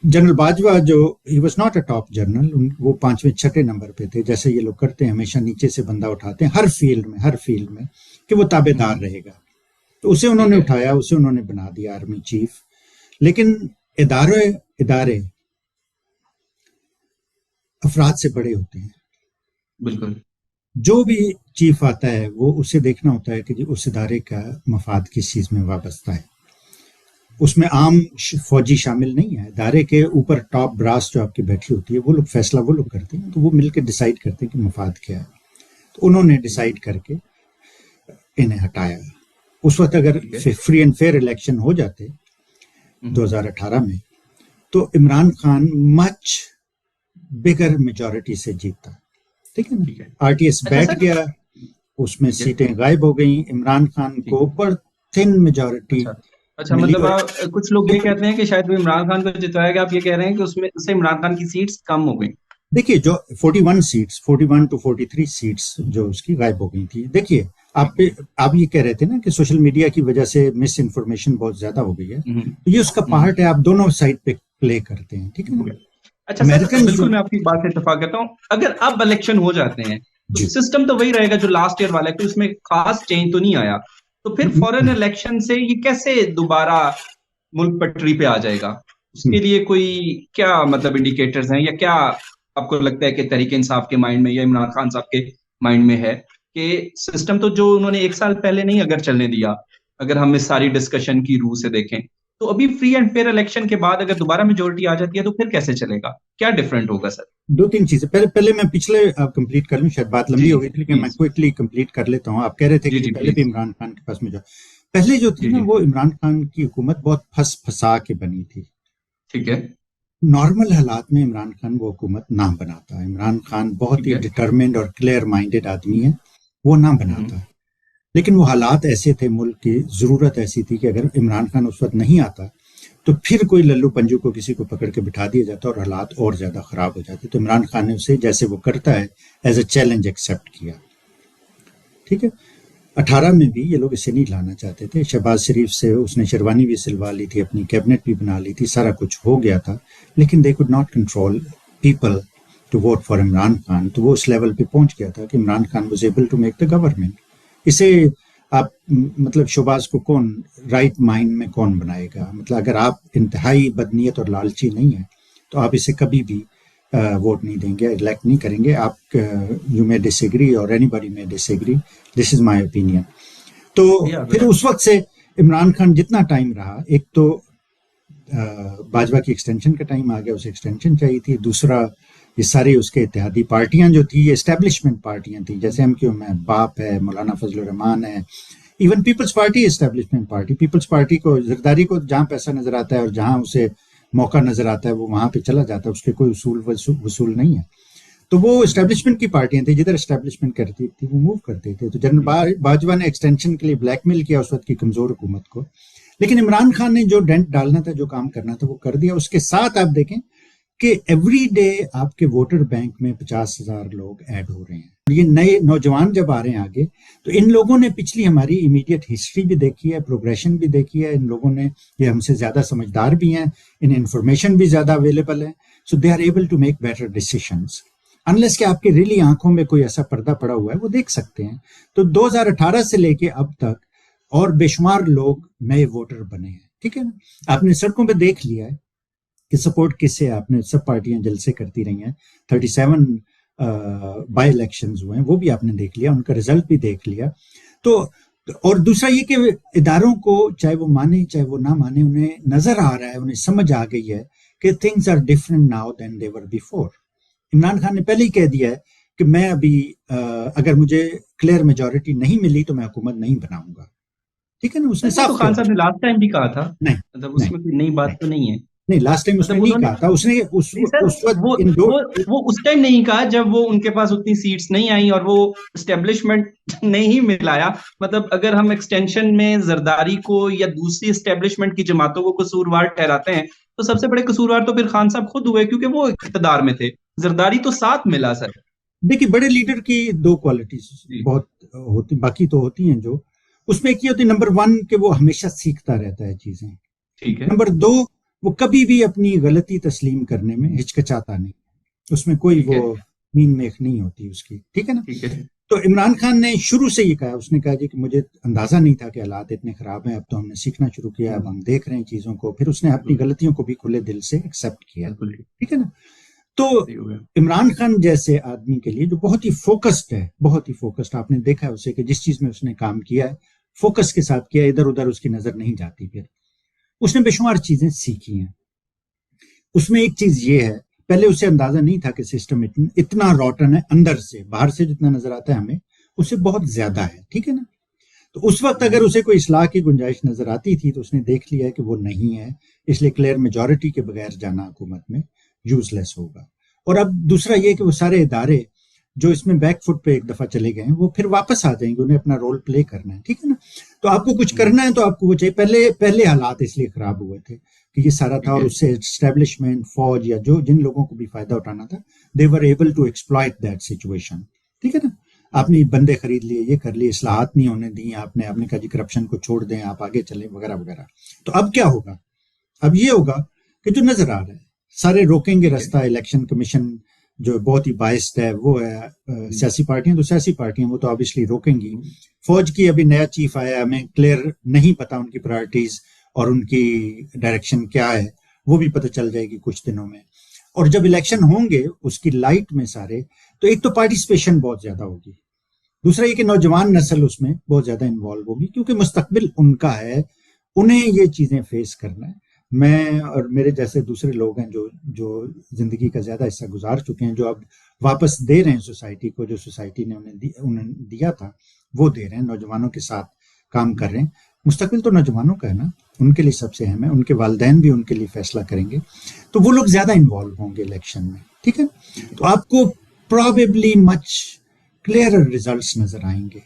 General Bajwa जो he was not a top general, वो 5वें 6ठे नंबर पे थे, जैसे ये लोग करते हैं हमेशा नीचे से बंदा उठाते हैं हर फील्ड में कि वो ताबेदार रहेगा, तो उसे उन्होंने उठाया, उसे उन्होंने बना दिया आर्मी चीफ। लेकिन इदारे अफराद से बड़े होते हैं, बिल्कुल। जो भी चीफ आता है वो उसे देखना होता है कि जी उस इदारे का मफाद किस चीज में वाबस्ता है। उसमें आम फौजी शामिल नहीं है, इदारे के ऊपर टॉप ब्रास जो आपकी बैठी होती है वो लोग फैसला वो लोग करते हैं, तो वो मिलकर डिसाइड करते हैं कि मफाद क्या है। तो उन्होंने डिसाइड करके इन्हें हटाया। उस वक्त अगर फ्री एंड फेयर इलेक्शन हो जाते 2018 में, तो Imran Khan much bigger majority से जीतता, ठीक है ना। आरटीएस बैठ गया, उसमें सीटें गायब हो गई, इमरान खान को ऊपर थिन मेजॉरिटी। अच्छा, मतलब कुछ लोग ये कहते हैं कि शायद वो इमरान खान को जितवाया गया, आप ये कह रहे हैं कि उसमें से इमरान खान की सीट्स कम हो गई। देखिए जो 41 to 43 सीट्स जो उसकी गायब हो गई थी। देखिए आप ये कह रहे थे ना कि सोशल मीडिया की वजह से मिस इन्फॉर्मेशन बहुत ज्यादा हो गई है, तो ये उसका पार्ट है, आप दोनों साइड पे प्ले करते हैं, ठीक है ना। अच्छा सर, बिल्कुल मैं आपकी बात से इत्तेफाक करता हूँ। अगर अब इलेक्शन हो जाते हैं तो सिस्टम तो वही रहेगा जो लास्ट ईयर वाला है, तो उसमें खास चेंज तो नहीं आया, तो फिर फॉरेन इलेक्शन से ये कैसे दोबारा मुल्क पटरी पे आ जाएगा? उसके लिए कोई क्या मतलब इंडिकेटर्स हैं, या क्या आपको लगता है कि तहरीक इंसाफ के माइंड में या इमरान खान साहब के माइंड में है कि सिस्टम तो जो उन्होंने 1 साल पहले नहीं अगर चलने दिया, अगर हम इस सारी डिस्कशन की रूह से देखें, तो अभी फ्री एंड फेयर इलेक्शन के बाद अगर दोबारा मेजोरिटी आ जाती है तो फिर कैसे चलेगा? क्या डिफरेंट होगा सर? 2-3 चीजें। पहले मैं पिछले कंप्लीट कर लूं, शायद बात लंबी हो गई थी, लेकिन मैं क्विकली कंप्लीट कर लेता हूं। आप कह रहे थे कि पहले भी इमरान खान के पास में पहले जो थी ना, वो इमरान खान की हुकूमत बहुत फंसा के बनी थी, ठीक है। नॉर्मल हालात में इमरान खान वो हुकूमत ना बनाता। इमरान खान बहुत ही डिटरमिन्ड और क्लियर माइंडेड आदमी है, वो ना बनाता। लेकिन वो हालात ऐसे थे, मुल्क की जरूरत ऐसी थी कि अगर इमरान खान उस वक्त नहीं आता तो फिर कोई लल्लू पंजू को किसी को पकड़ के बिठा दिया जाता और हालात और ज्यादा खराब हो जाते। तो इमरान खान ने उसे, जैसे वो करता है, एज ए चैलेंज एक्सेप्ट किया, ठीक है। 18 में भी ये लोग इसे नहीं लाना चाहते थे। शहबाज शरीफ से उसने शेरवानी भी सिलवा ली थी, अपनी कैबिनेट भी बना ली थी, सारा कुछ हो गया था, लेकिन they could not control people to vote for Imran Khan. तो वो उस लेवल पे पहुंच गया था कि Imran Khan was able to make the government. इसे आप मतलब शहबाज को कौन राइट माइंड में कौन बनाएगा? मतलब अगर आप इंतहाई बदनीयत और लालची नहीं है तो आप इसे कभी भी वोट नहीं देंगे, इलेक्ट नहीं करेंगे। आप यू मे डिसएग्री और anybody may disagree, this is my opinion. तो फिर उस वक्त से इमरान खान जितना टाइम रहा, एक तो बाजवा की एक्सटेंशन का टाइम आ गया, उसे एक्सटेंशन चाहिए थी। दूसरा, ये सारी उसके इत्तेहादी पार्टियां जो थी, ये एस्टेब्लिशमेंट पार्टियां थी, जैसे MQ में बाप है, मौलाना फजल रहमान है, even Peoples Party establishment party. Peoples Party को, जरदारी को जहां पैसा नजर आता है और जहां उसे मौका नजर आता है वो वहां पे चला जाता है, उसके कोई वसूल नहीं है। तो वो एस्टेब्लिशमेंट की पार्टियां थी, जिधर एस्टेब्लिशमेंट करती थी वो मूव करते थे। तो जनरल बाजवा ने एक्सटेंशन के लिए ब्लैकमेल किया उस वक्त की कमजोर हुकूमत को, लेकिन इमरान खान ने जो डेंट डालना था, जो काम करना था, वो कर दिया। उसके साथ आप देखें कि एवरी डे आपके वोटर बैंक में 50,000 लोग ऐड हो रहे हैं। ये नए नौजवान जब आ रहे हैं आगे, तो इन लोगों ने पिछली हमारी इमीडिएट हिस्ट्री भी देखी है, प्रोग्रेशन भी देखी है। इन लोगों ने, ये हमसे ज्यादा समझदार भी हैं, इन्हें इन्फॉर्मेशन भी ज्यादा अवेलेबल है, so they are able to make better decisions. Unless कि आपके रियली आंखों में कोई ऐसा पर्दा पड़ा हुआ है, वो देख सकते हैं। तो 2018 से लेके अब तक और बेशुमार लोग नए वोटर बने हैं, ठीक है ना। आपने सड़कों पे देख लिया है कि सपोर्ट किससे है, आपने सब पार्टियां जलसे करती रही हैं। 37 बाई इलेक्शंस हुए हैं, वो भी आपने देख लिया, उनका रिजल्ट भी देख लिया। तो और दूसरा ये कि इदारों को, चाहे वो माने चाहे वो ना माने, उन्हें नजर आ रहा है, उन्हें समझ आ गई है कि things are different now then they were before. Imran Khan ने पहले ही कह दिया है कि मैं अभी अगर मुझे क्लियर मेजॉरिटी नहीं मिली तो मैं हुकूमत नहीं बनाऊंगा, ठीक है ना। उसने साफ, तो खान साहब ने लास्ट टाइम भी कहा था, नहीं, मतलब उसमें कोई नई बात तो नहीं है। नहीं, लास्ट टाइम उसने नहीं कहा था। उसने उस वक्त वो उस टाइम नहीं कहा जब वो उनके पास उतनी सीट्स नहीं आई और वो एस्टेब्लिशमेंट नहीं मिलाया। मतलब अगर हम एक्सटेंशन में जरदारी को या दूसरी एस्टेब्लिशमेंट की जमातों को कसूरवार ठहराते हैं, तो सबसे बड़े कसूरवार तो फिर खान साहब खुद हुए, क्योंकि वो इख्तियार में थे, जरदारी तो साथ मिला। सर देखिए, बड़े लीडर की दो क्वालिटीज बहुत होती, बाकी तो होती हैं, जो उसमें एक ये होती है, नंबर 1 कि वो हमेशा सीखता रहता है चीजें, ठीक है। नंबर 2 وہ کبھی بھی اپنی غلطی تسلیم کرنے میں ہچکچاتا نہیں، اس میں کوئی وہ مین میخ نہیں ہوتی اس کی، ٹھیک ہے نا. تو عمران خان نے شروع سے یہ کہا، اس نے کہا جی کہ مجھے اندازہ نہیں تھا کہ حالات اتنے خراب ہیں، اب تو ہم نے سیکھنا شروع کیا، اب ہم دیکھ رہے ہیں چیزوں کو. پھر اس نے اپنی غلطیوں کو بھی کھلے دل سے ایکسیپٹ کیا، ٹھیک ہے نا. تو عمران خان جیسے آدمی کے لیے جو بہت ہی فوکسڈ ہے، بہت ہی فوکسڈ، آپ نے دیکھا ہے اسے کہ جس چیز میں اس نے کام کیا ہے فوکس کے ساتھ کیا، ادھر ادھر اس کی نظر نہیں جاتی. پھر اس نے بے شمار چیزیں سیکھی ہیں. اس میں ایک چیز یہ ہے، پہلے اسے اندازہ نہیں تھا کہ سسٹم اتنا روٹن ہے، اندر سے باہر سے جتنا نظر آتا ہے ہمیں اس سے بہت زیادہ ہے، ٹھیک ہے نا. تو اس وقت اگر اسے کوئی اصلاح کی گنجائش نظر آتی تھی تو اس نے دیکھ لیا کہ وہ نہیں ہے، اس لیے کلیئر میجورٹی کے بغیر جانا حکومت میں یوز لیس ہوگا. اور اب دوسرا یہ کہ وہ سارے ادارے جو اس میں بیک فٹ پہ ایک دفعہ چلے گئے ہیں وہ پھر واپس آ جائیں گے، انہیں اپنا رول پلے کرنا ہے، ٹھیک ہے نا. تو آپ کو کچھ کرنا ہے تو آپ کو وہ چاہیے. پہلے حالات اس لیے خراب ہوئے تھے کہ یہ سارا تھا، اور اس سے اسٹیبلشمنٹ، فوج یا جن لوگوں کو بھی فائدہ اٹھانا تھا، they were able to exploit that situation، ٹھیک ہے نا. آپ نے بندے خرید لیے، یہ کر لیے، اصلاحات نہیں ہونے دی، آپ نے کہا جی کرپشن کو چھوڑ دیں، آپ آگے چلیں وغیرہ وغیرہ. تو اب کیا ہوگا؟ اب یہ ہوگا کہ جو نظر آ رہا ہے سارے روکیں گے راستہ. الیکشن کمیشن جو بہت ہی بائسڈ ہے وہ ہے، سیاسی پارٹیاں وہ تو آبویسلی روکیں گی. فوج کی ابھی نیا چیف آیا، ہمیں کلیئر نہیں پتا ان کی پرائرٹیز اور ان کی ڈائریکشن کیا ہے، وہ بھی پتہ چل جائے گی کچھ دنوں میں. اور جب الیکشن ہوں گے اس کی لائٹ میں سارے، تو ایک تو پارٹیسپیشن بہت زیادہ ہوگی، دوسرا یہ کہ نوجوان نسل اس میں بہت زیادہ انوالو ہوگی، کیونکہ مستقبل ان کا ہے، انہیں یہ چیزیں فیس کرنا ہے. میں اور میرے جیسے دوسرے لوگ ہیں جو زندگی کا زیادہ حصہ گزار چکے ہیں، جو اب واپس دے رہے ہیں سوسائٹی کو، جو سوسائٹی نے انہیں دیا تھا وہ دے رہے ہیں، نوجوانوں کے ساتھ کام کر رہے ہیں. مستقبل تو نوجوانوں کا ہے نا، ان کے لیے سب سے اہم ہے، ان کے والدین بھی ان کے لیے فیصلہ کریں گے، تو وہ لوگ زیادہ انوالو ہوں گے الیکشن میں، ٹھیک ہے. تو آپ کو پرابیبلی مچ کلیئر ریزلٹس نظر آئیں گے.